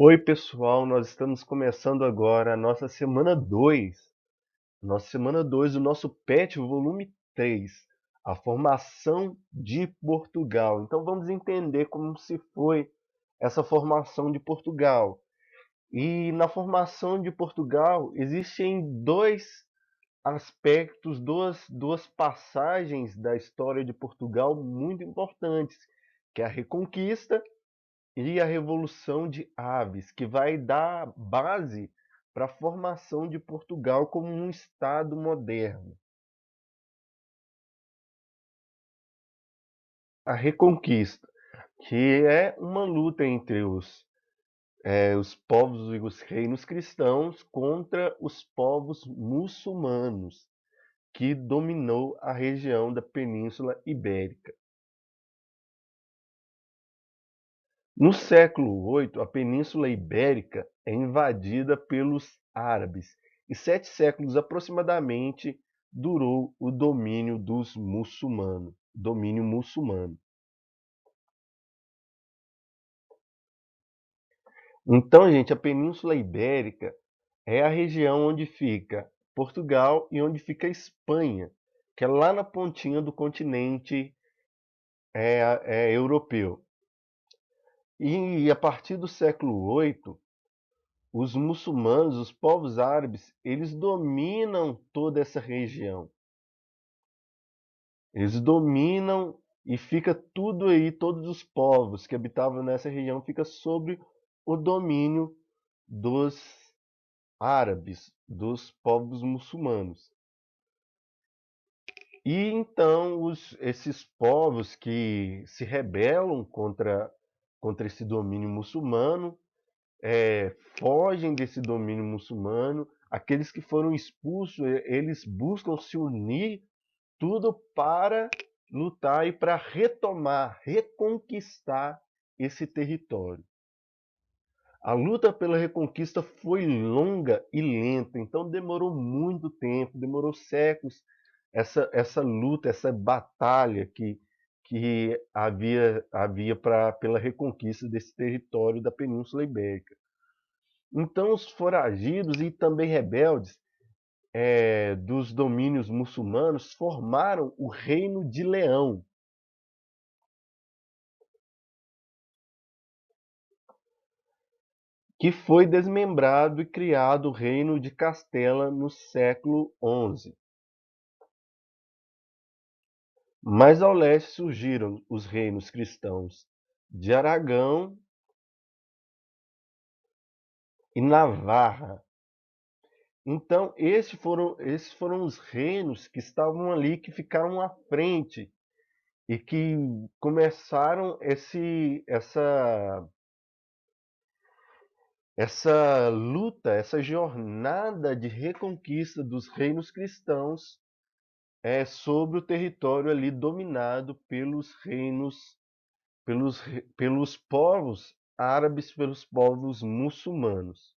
Oi, pessoal, nós estamos começando agora a nossa semana 2 do nosso PET, volume 3, a formação de Portugal. Então vamos entender como se foi essa formação de Portugal. E na formação de Portugal existem dois aspectos, duas passagens da história de Portugal muito importantes, que é a Reconquista e a Revolução de Aves, que vai dar base para a formação de Portugal como um Estado moderno. A Reconquista, que é uma luta entre os povos e os reinos cristãos contra os povos muçulmanos, que dominou a região da Península Ibérica. No século VIII, a Península Ibérica é invadida pelos árabes e 7 séculos aproximadamente durou o domínio muçulmano. Então, gente, a Península Ibérica é a região onde fica Portugal e onde fica a Espanha, que é lá na pontinha do continente europeu. E a partir do século VIII, os muçulmanos, os povos árabes, eles dominam toda essa região. Eles dominam e fica tudo aí, todos os povos que habitavam nessa região fica sob o domínio dos árabes, dos povos muçulmanos. E então esses povos que se rebelam contra esse domínio muçulmano fogem desse domínio muçulmano. Aqueles que foram expulsos, eles buscam se unir, tudo para lutar e para retomar, reconquistar esse território. A luta pela reconquista foi longa e lenta, então demorou muito tempo, demorou séculos essa luta, essa batalha que havia pela reconquista desse território da Península Ibérica. Então, os foragidos e também rebeldes dos domínios muçulmanos formaram o Reino de Leão, que foi desmembrado e criado o Reino de Castela no século XI. Mais ao leste surgiram os reinos cristãos de Aragão e Navarra. Então, esses foram os reinos que estavam ali, que ficaram à frente e que começaram essa luta, essa jornada de reconquista dos reinos cristãos sobre o território ali dominado pelos povos árabes, pelos povos muçulmanos.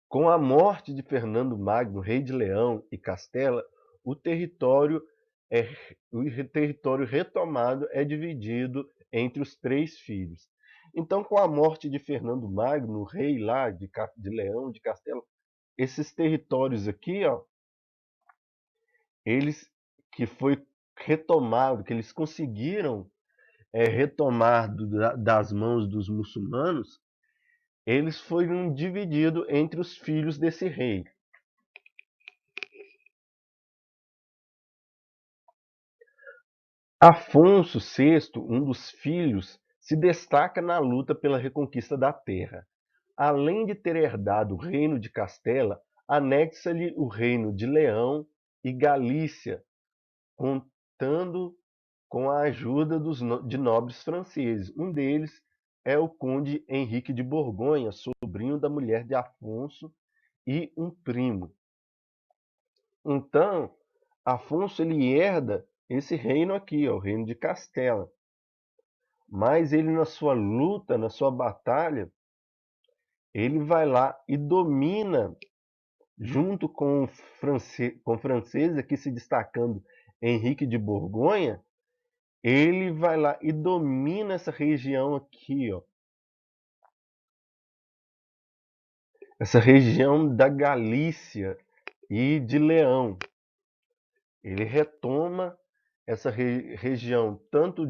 Com a morte de Fernando Magno, rei de Leão e Castela, o território, é, o território retomado é dividido entre os 3 filhos. Então, com a morte de Fernando Magno, rei lá de Leão, de Castela, esses territórios aqui, ó, eles que foi retomado, que eles conseguiram retomar das mãos dos muçulmanos, eles foram divididos entre os filhos desse rei. Afonso VI, um dos filhos, se destaca na luta pela reconquista da terra. Além de ter herdado o reino de Castela, anexa-lhe o reino de Leão e Galícia, contando com a ajuda de nobres franceses. Um deles é o conde Henrique de Borgonha, sobrinho da mulher de Afonso e um primo. Então, Afonso ele herda esse reino aqui, ó, o reino de Castela. Mas ele, na sua luta, na sua batalha, ele vai lá e domina, junto com franceses, aqui se destacando Henrique de Borgonha, ele vai lá e domina essa região aqui, ó, essa região da Galícia e de Leão. Ele retoma essa região tanto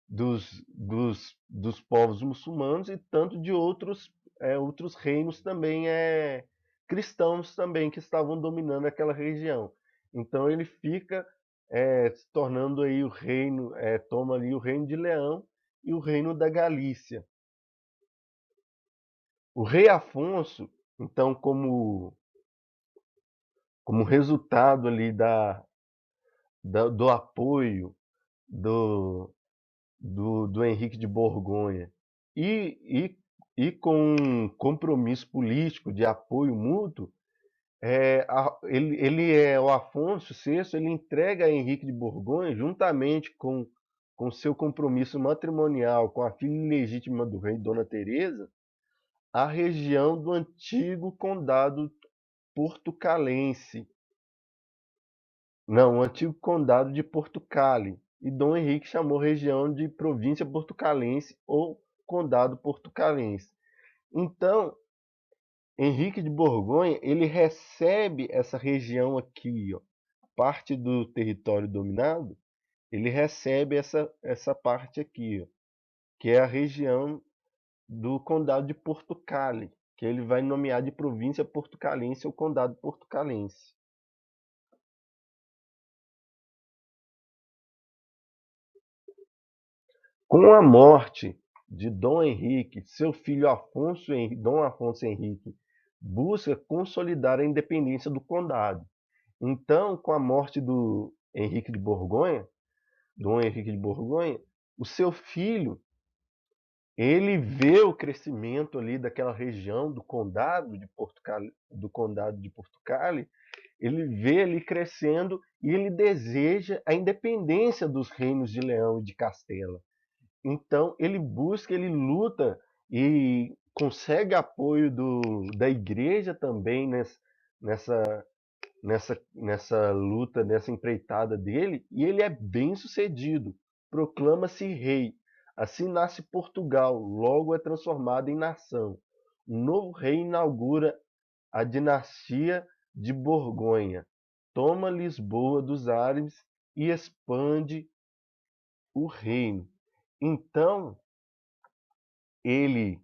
dos povos muçulmanos e tanto de outros reinos também cristãos também que estavam dominando aquela região. Então ele fica se tornando aí o reino, toma ali o reino de Leão e o reino da Galícia. O rei Afonso, então, como resultado ali do apoio do, do Henrique de Borgonha e, e com um compromisso político de apoio mútuo, o Afonso VI, ele entrega a Henrique de Borgonha, juntamente com seu compromisso matrimonial com a filha ilegítima do rei, Dona Teresa, a região do antigo condado portucalense. Não, o antigo condado de Portucale. E Dom Henrique chamou a região de província portucalense ou condado portucalense. Então, Henrique de Borgonha, ele recebe essa região aqui, ó, parte do território dominado, ele recebe essa parte aqui, ó, que é a região do condado de Portucale, que ele vai nomear de província portucalense ou condado portucalense. Com a morte de Dom Henrique, seu filho Dom Afonso Henrique busca consolidar a independência do condado. Então, com a morte do Henrique de Borgonha, Dom Henrique de Borgonha, o seu filho, ele vê o crescimento ali daquela região do condado de Portugal, ele vê ali crescendo e ele deseja a independência dos reinos de Leão e de Castela. Então ele busca, ele luta e consegue apoio da igreja também nessa, nessa luta, nessa empreitada dele, e ele é bem sucedido. Proclama-se rei. Assim nasce Portugal, logo é transformado em nação. Um novo rei inaugura a dinastia de Borgonha, toma Lisboa dos árabes e expande o reino. Então, ele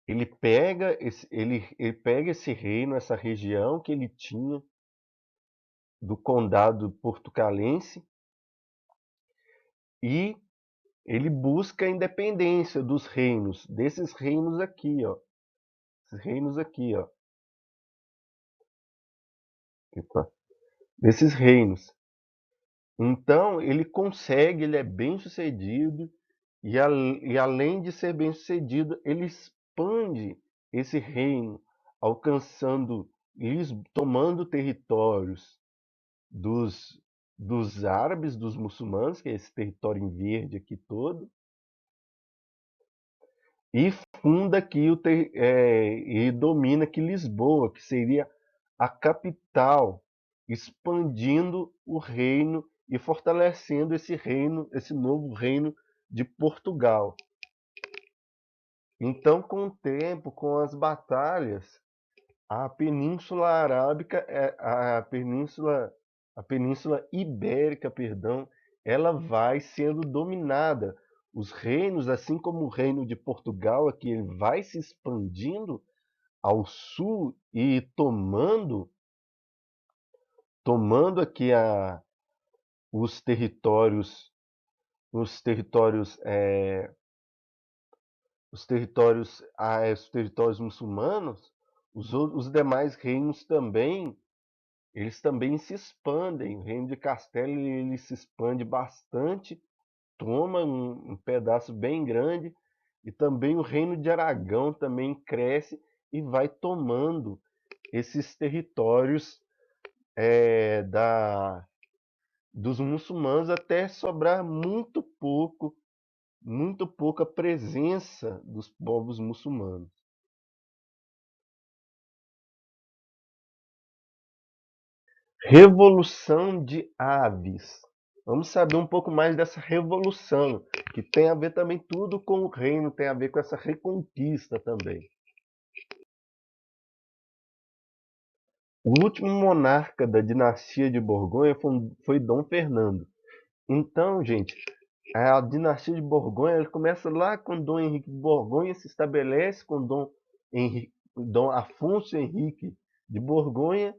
ele pega esse reino, essa região que ele tinha do condado portucalense e ele busca a independência dos reinos, desses reinos aqui, ó. Esses reinos aqui, ó. Epa, desses reinos. Então, ele consegue, ele é bem sucedido e além de ser bem sucedido, ele expande esse reino, alcançando, tomando territórios dos árabes, dos muçulmanos, que é esse território em verde aqui todo, e funda aqui e domina aqui Lisboa, que seria a capital, expandindo o reino e fortalecendo esse reino, esse novo reino de Portugal. Então, com o tempo, com as batalhas, a Península Arábica, a Península Ibérica, perdão, ela vai sendo dominada. Os reinos, assim como o reino de Portugal, aqui ele vai se expandindo ao sul e tomando aqui os territórios, os territórios, os territórios muçulmanos, os demais reinos também, eles também se expandem. O reino de Castela ele se expande bastante, toma um pedaço bem grande, e também o reino de Aragão também cresce e vai tomando esses territórios dos muçulmanos até sobrar muito pouca presença dos povos muçulmanos. Revolução de Aves. Vamos saber um pouco mais dessa revolução, que tem a ver também tudo com o reino, tem a ver com essa reconquista também. O último monarca da dinastia de Borgonha foi Dom Fernando. Então, gente, a dinastia de Borgonha ela começa lá com Dom Henrique de Borgonha, se estabelece com Dom Afonso Henrique de Borgonha,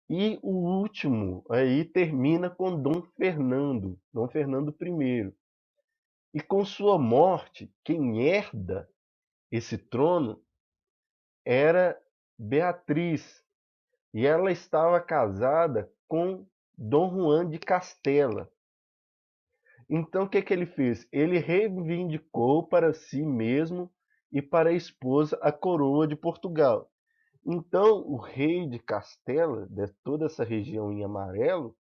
e o último aí termina com Dom Fernando I. E com sua morte, quem herda esse trono era Beatriz, e ela estava casada com Dom Juan de Castela. Então, o que que ele fez? Ele reivindicou para si mesmo e para a esposa a coroa de Portugal. Então, o rei de Castela, de toda essa região em amarelo,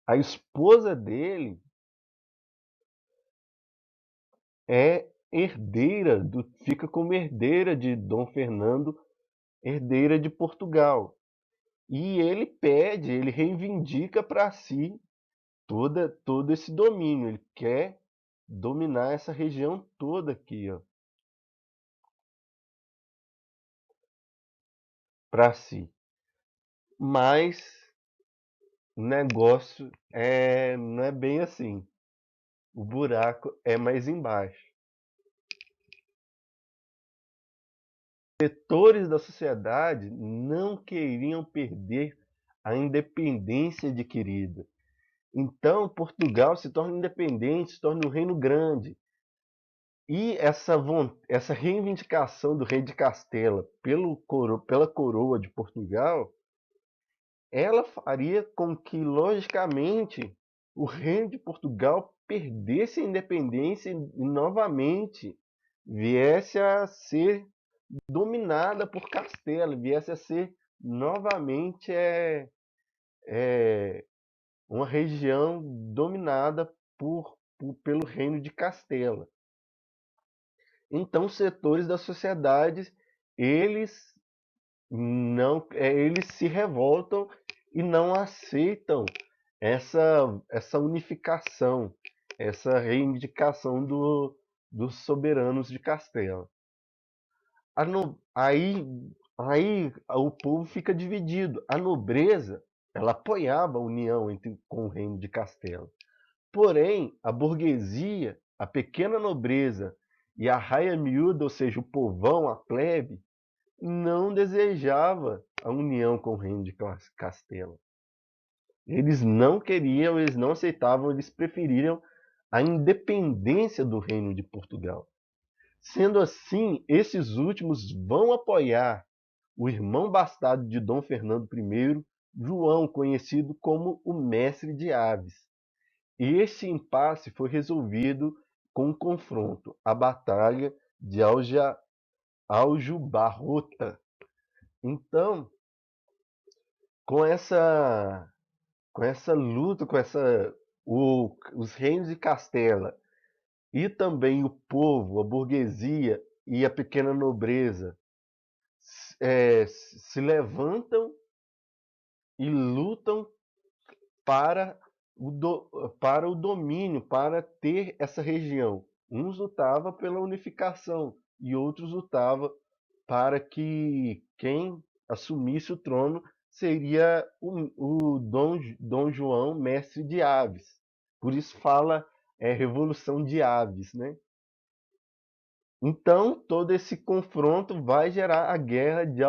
a esposa dele é fica como herdeira de Dom Fernando, herdeira de Portugal. E ele reivindica para si todo esse domínio. Ele quer dominar essa região toda aqui, ó, para si. Mas o negócio não é bem assim. O buraco é mais embaixo. Setores da sociedade não queriam perder a independência adquirida. Então, Portugal se torna independente, se torna um reino grande. E essa reivindicação do rei de Castela pela coroa de Portugal, ela faria com que, logicamente, o reino de Portugal perdesse a independência e novamente viesse a ser dominada por Castela, viesse a ser novamente uma região dominada pelo reino de Castela. Então, setores da sociedade, eles eles se revoltam e não aceitam essa unificação, essa reivindicação dos soberanos de Castela. A no- aí o povo fica dividido. A nobreza, ela apoiava a união com o reino de Castela. Porém, a burguesia, a pequena nobreza e a raia miúda, ou seja, o povão, a plebe, não desejava a união com o reino de Castela. Eles não queriam, eles não aceitavam, eles preferiram a independência do reino de Portugal. Sendo assim, esses últimos vão apoiar o irmão bastardo de Dom Fernando I, João, conhecido como o Mestre de Aves. Este impasse foi resolvido com um confronto, a Batalha de Aljubarrota. Então, com essa, com essa luta, os reinos de Castela e também o povo, a burguesia e a pequena nobreza se levantam e lutam para para o domínio, para ter essa região. Uns lutavam pela unificação e outros lutavam para que quem assumisse o trono seria o Dom João, mestre de aves. Por isso fala Revolução de Aves, né? Então, todo esse confronto vai gerar a guerra de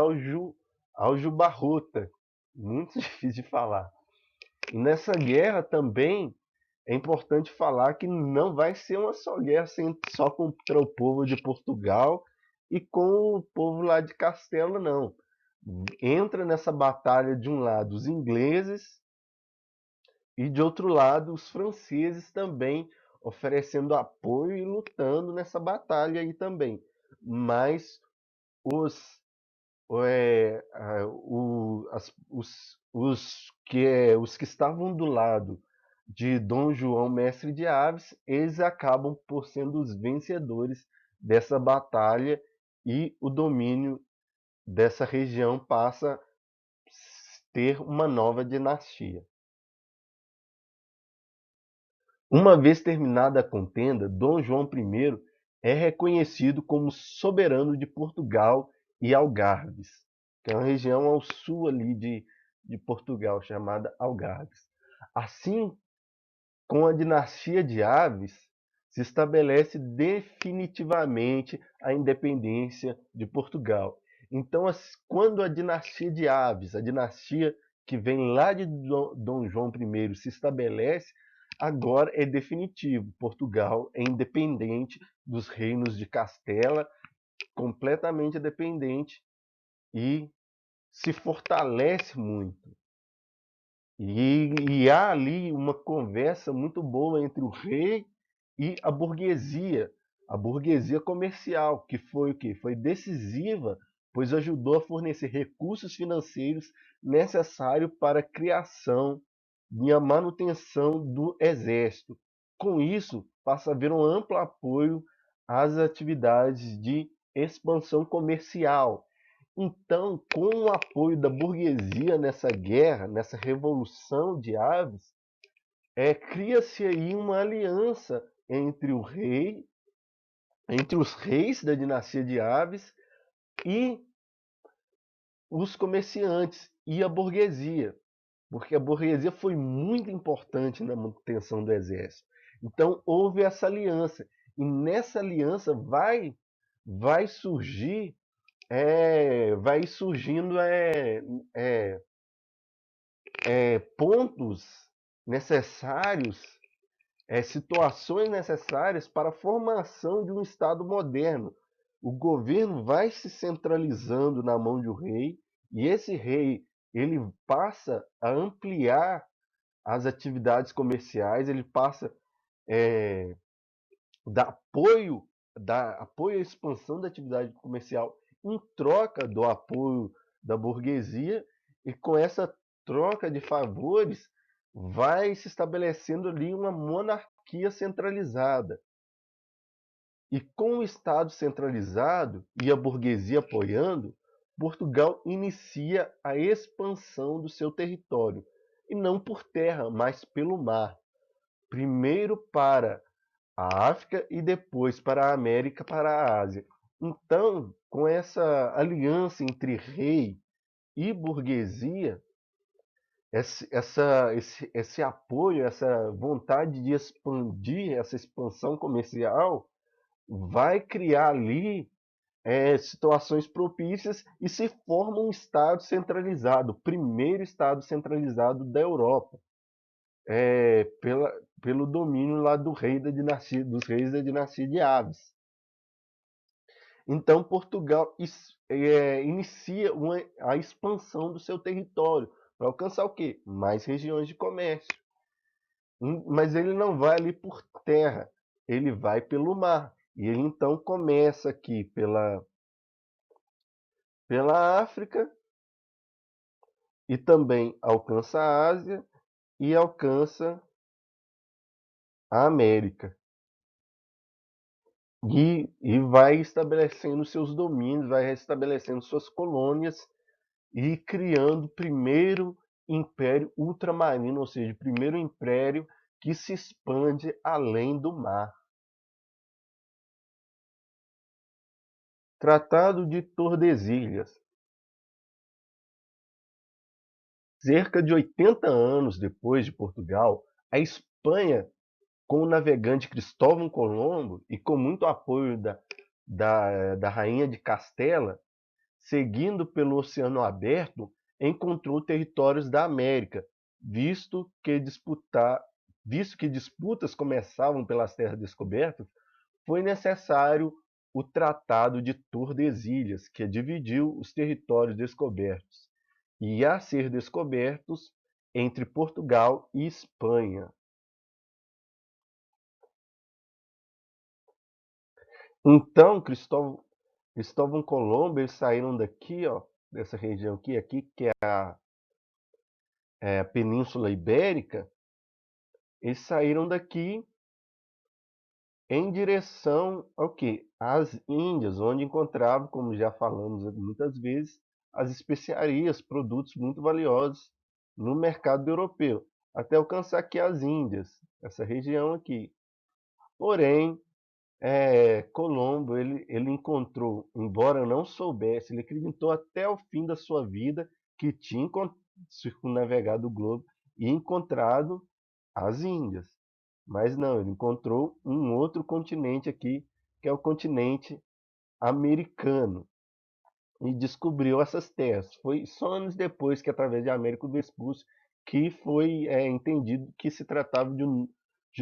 Aljubarrota. Muito difícil de falar. E nessa guerra também é importante falar que não vai ser uma só guerra só contra o povo de Portugal e com o povo lá de Castelo, não. Entra nessa batalha de um lado os ingleses e de outro lado os franceses também oferecendo apoio e lutando nessa batalha aí também. Mas os os que estavam do lado de Dom João, mestre de aves, eles acabam por sendo os vencedores dessa batalha e o domínio dessa região passa a ter uma nova dinastia. Uma vez terminada a contenda, Dom João I é reconhecido como soberano de Portugal e Algarves, que é uma região ao sul ali de Portugal, chamada Algarves. Assim, com a dinastia de Aves, se estabelece definitivamente a independência de Portugal. Então, quando a dinastia de Aves, a dinastia que vem lá de Dom João I, se estabelece, agora é definitivo. Portugal é independente dos reinos de Castela, completamente dependente e se fortalece muito. E há ali uma conversa muito boa entre o rei e a burguesia comercial, que foi o quê? Foi decisiva, pois ajudou a fornecer recursos financeiros necessários para a criação e a manutenção do exército. Com isso, passa a haver um amplo apoio às atividades de expansão comercial. Então, com o apoio da burguesia nessa guerra, nessa revolução de Aves, cria-se aí uma aliança entre o rei, entre os reis da dinastia de Aves e os comerciantes e a burguesia, porque a burguesia foi muito importante na manutenção do exército. Então houve essa aliança e nessa aliança vai surgir vai surgindo pontos necessários, situações necessárias para a formação de um Estado moderno. O governo vai se centralizando na mão de um rei, e esse rei ele passa a ampliar as atividades comerciais, ele passa é, dar apoio à expansão da atividade comercial em troca do apoio da burguesia, e com essa troca de favores vai se estabelecendo ali uma monarquia centralizada. E com o Estado centralizado e a burguesia apoiando, Portugal inicia a expansão do seu território, e não por terra, mas pelo mar. Primeiro para a África e depois para a América, para a Ásia. Então, com essa aliança entre rei e burguesia, esse apoio, essa vontade de expandir, essa expansão comercial, vai criar ali situações propícias e se forma um Estado centralizado, o primeiro Estado centralizado da Europa, pelo domínio lá do rei da dinastia, dos reis da dinastia de Aves. Então Portugal inicia a expansão do seu território para alcançar o quê? Mais regiões de comércio. Mas ele não vai ali por terra, ele vai pelo mar. E ele então começa aqui pela África e também alcança a Ásia e alcança a América. E vai estabelecendo seus domínios, vai estabelecendo suas colônias e criando o primeiro império ultramarino, ou seja, o primeiro império que se expande além do mar. Tratado de Tordesilhas. Cerca de 80 anos depois de Portugal, a Espanha, com o navegante Cristóvão Colombo e com muito apoio da rainha de Castela, seguindo pelo Oceano Aberto, encontrou territórios da América, visto que disputas começavam pelas terras descobertas, foi necessário o Tratado de Tordesilhas, que dividiu os territórios descobertos e a ser descobertos entre Portugal e Espanha. Então, Cristóvão Colombo, eles saíram daqui, ó, dessa região aqui que é a Península Ibérica, eles saíram daqui em direção ao quê? Às Índias, onde encontravam, como já falamos muitas vezes, as especiarias, produtos muito valiosos no mercado europeu, até alcançar aqui as Índias, essa região aqui. Porém, Colombo, ele encontrou, embora não soubesse, ele acreditou até o fim da sua vida que tinha circunnavegado o globo e encontrado as Índias. Mas não, ele encontrou um outro continente aqui, que é o continente americano, e descobriu essas terras. Foi só anos depois que, através de Américo Vespucci, que foi entendido que se tratava de um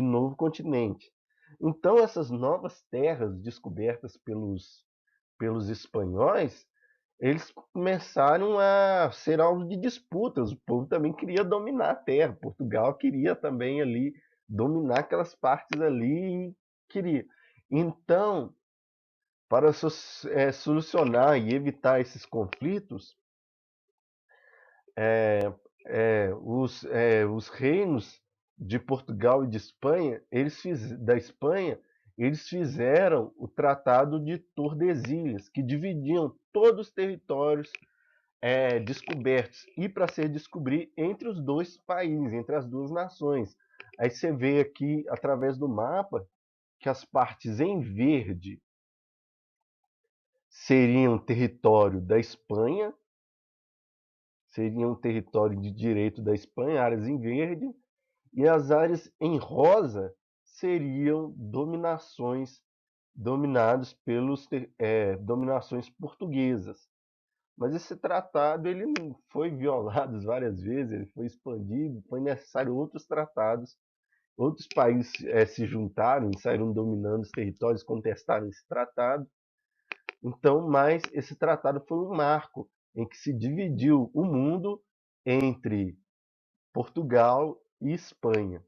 novo continente. Então, essas novas terras descobertas pelos espanhóis, eles começaram a ser alvo de disputas. O povo também queria dominar a terra. Portugal queria também ali dominar aquelas partes ali e queria. Então, para solucionar e evitar esses conflitos, os reinos de Portugal e de Espanha, da Espanha, eles fizeram o Tratado de Tordesilhas, que dividiam todos os territórios descobertos e para ser descobrir entre os dois países, entre as duas nações. Aí você vê aqui através do mapa que as partes em verde seriam território da Espanha, seriam território de direito da Espanha, áreas em verde, e as áreas em rosa seriam dominadas pelas dominações portuguesas. Mas esse tratado ele foi violado várias vezes, ele foi expandido, foi necessário outros tratados, outros países se juntaram e saíram dominando os territórios, contestaram esse tratado. Então, mas esse tratado foi um marco em que se dividiu o mundo entre Portugal e Espanha.